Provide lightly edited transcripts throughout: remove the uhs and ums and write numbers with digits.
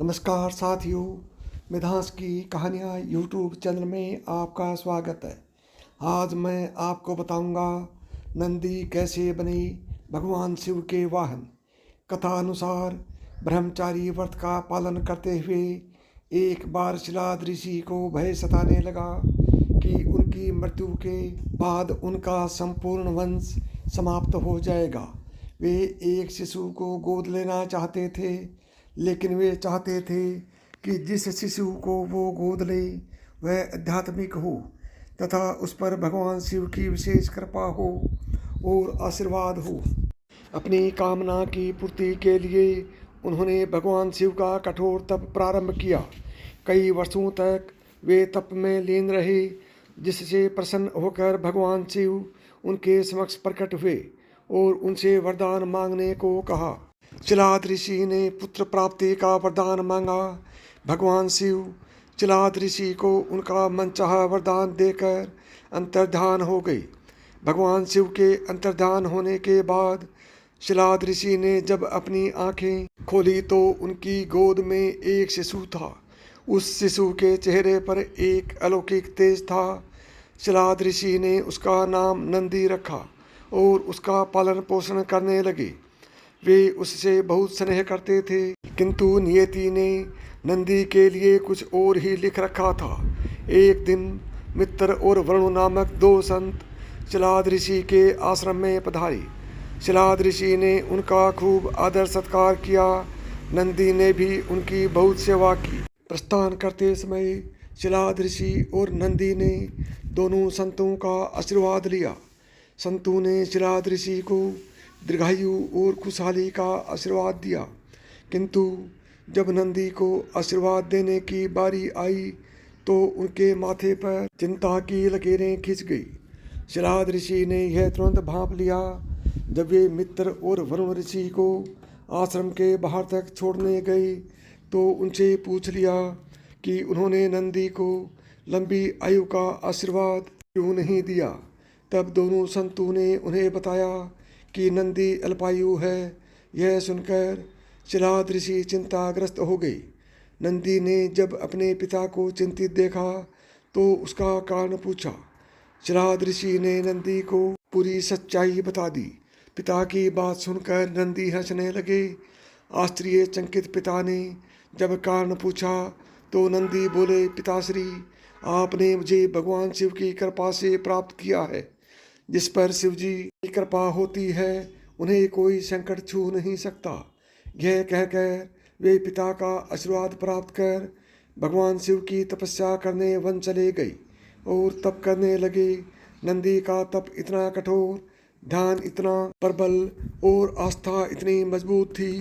नमस्कार साथियों, मिधांस की कहानियाँ यूट्यूब चैनल में आपका स्वागत है। आज मैं आपको बताऊंगा नंदी कैसे बने भगवान शिव के वाहन। कथा अनुसार ब्रह्मचारी व्रत का पालन करते हुए एक बार शिलाद ऋषि को भय सताने लगा कि उनकी मृत्यु के बाद उनका संपूर्ण वंश समाप्त हो जाएगा। वे एक शिशु को गोद लेना चाहते थे, लेकिन वे चाहते थे कि जिस शिशु को वो गोद ले वह आध्यात्मिक हो तथा उस पर भगवान शिव की विशेष कृपा हो और आशीर्वाद हो। अपनी कामना की पूर्ति के लिए उन्होंने भगवान शिव का कठोर तप प्रारंभ किया। कई वर्षों तक वे तप में लीन रहे, जिससे प्रसन्न होकर भगवान शिव उनके समक्ष प्रकट हुए और उनसे वरदान मांगने को कहा। चिलाद ऋषि ने पुत्र प्राप्ति का वरदान मांगा। भगवान शिव चिलाद ऋषि को उनका मनचाहा वरदान देकर अंतर्धान हो गए। भगवान शिव के अंतर्धान होने के बाद चिलाद ऋषि ने जब अपनी आंखें खोली तो उनकी गोद में एक शिशु था। उस शिशु के चेहरे पर एक अलौकिक तेज था। चिलाद ऋषि ने उसका नाम नंदी रखा और उसका पालन पोषण करने लगे। वे उससे बहुत स्नेह करते थे, किंतु नियति ने नंदी के लिए कुछ और ही लिख रखा था। एक दिन मित्र और वरुण नामक दो संत चिलाद ऋषि के आश्रम में पधारे। चिलाद ऋषि ने उनका खूब आदर सत्कार किया। नंदी ने भी उनकी बहुत सेवा की। प्रस्थान करते समय चिलाद ऋषि और नंदी ने दोनों संतों का आशीर्वाद लिया। संतों ने चिलाद ऋषि को दीर्घायु और खुशहाली का आशीर्वाद दिया, किंतु जब नंदी को आशीर्वाद देने की बारी आई तो उनके माथे पर चिंता की लकीरें खिंच गई। चिलाद ऋषि ने यह तुरंत भांप लिया। जब वे मित्र और वरुण ऋषि को आश्रम के बाहर तक छोड़ने गए तो उनसे पूछ लिया कि उन्होंने नंदी को लंबी आयु का आशीर्वाद क्यों नहीं दिया। तब दोनों संतों ने उन्हें बताया कि नंदी अल्पायु है। यह सुनकर चिलाद ऋषि चिंताग्रस्त हो गई। नंदी ने जब अपने पिता को चिंतित देखा तो उसका कारण पूछा। चिलाद ऋषि ने नंदी को पूरी सच्चाई बता दी। पिता की बात सुनकर नंदी हंसने लगे। आश्चर्यचकित पिता ने जब कारण पूछा तो नंदी बोले, पिताश्री, आपने मुझे भगवान शिव की कृपा से प्राप्त किया है। जिस पर शिव जी की कृपा होती है उन्हें कोई संकट छू नहीं सकता। यह कहकर वे पिता का आशीर्वाद प्राप्त कर भगवान शिव की तपस्या करने वन चले गए और तप करने लगे। नंदी का तप इतना कठोर, ध्यान इतना प्रबल और आस्था इतनी मजबूत थी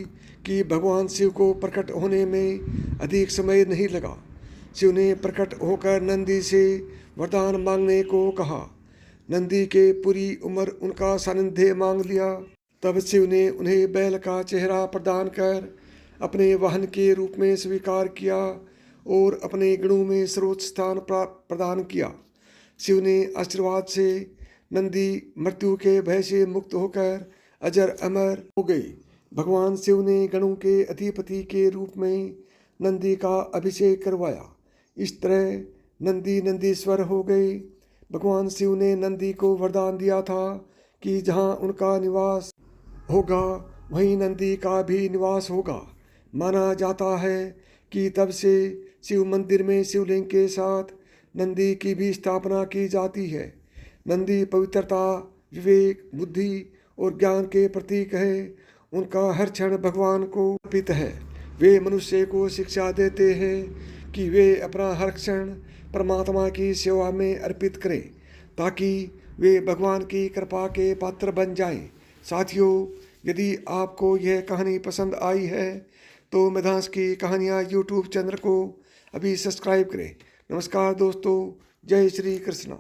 कि भगवान शिव को प्रकट होने में अधिक समय नहीं लगा। शिव ने प्रकट होकर नंदी से वरदान मांगने को कहा। नंदी के पूरी उम्र उनका सानिध्य मांग लिया। तब शिव ने उन्हें बैल का चेहरा प्रदान कर अपने वाहन के रूप में स्वीकार किया और अपने गणों में सर्वोच्च स्थान प्रदान किया। शिव ने आशीर्वाद से नंदी मृत्यु के भय से मुक्त होकर अजर अमर हो गई। भगवान शिव ने गणों के अधिपति के रूप में नंदी का अभिषेक करवाया। इस तरह नंदी नंदीश्वर हो गए। भगवान शिव ने नंदी को वरदान दिया था कि जहाँ उनका निवास होगा वहीं नंदी का भी निवास होगा। माना जाता है कि तब से शिव मंदिर में शिवलिंग के साथ नंदी की भी स्थापना की जाती है। नंदी पवित्रता, विवेक, बुद्धि और ज्ञान के प्रतीक है। उनका हर क्षण भगवान को अर्पित है। वे मनुष्य को शिक्षा देते हैं कि वे अपना हर क्षण परमात्मा की सेवा में अर्पित करें ताकि वे भगवान की कृपा के पात्र बन जाएं। साथियों, यदि आपको यह कहानी पसंद आई है तो मिधांस की कहानियाँ यूट्यूब चैनल को अभी सब्सक्राइब करें। नमस्कार दोस्तों, जय श्री कृष्ण।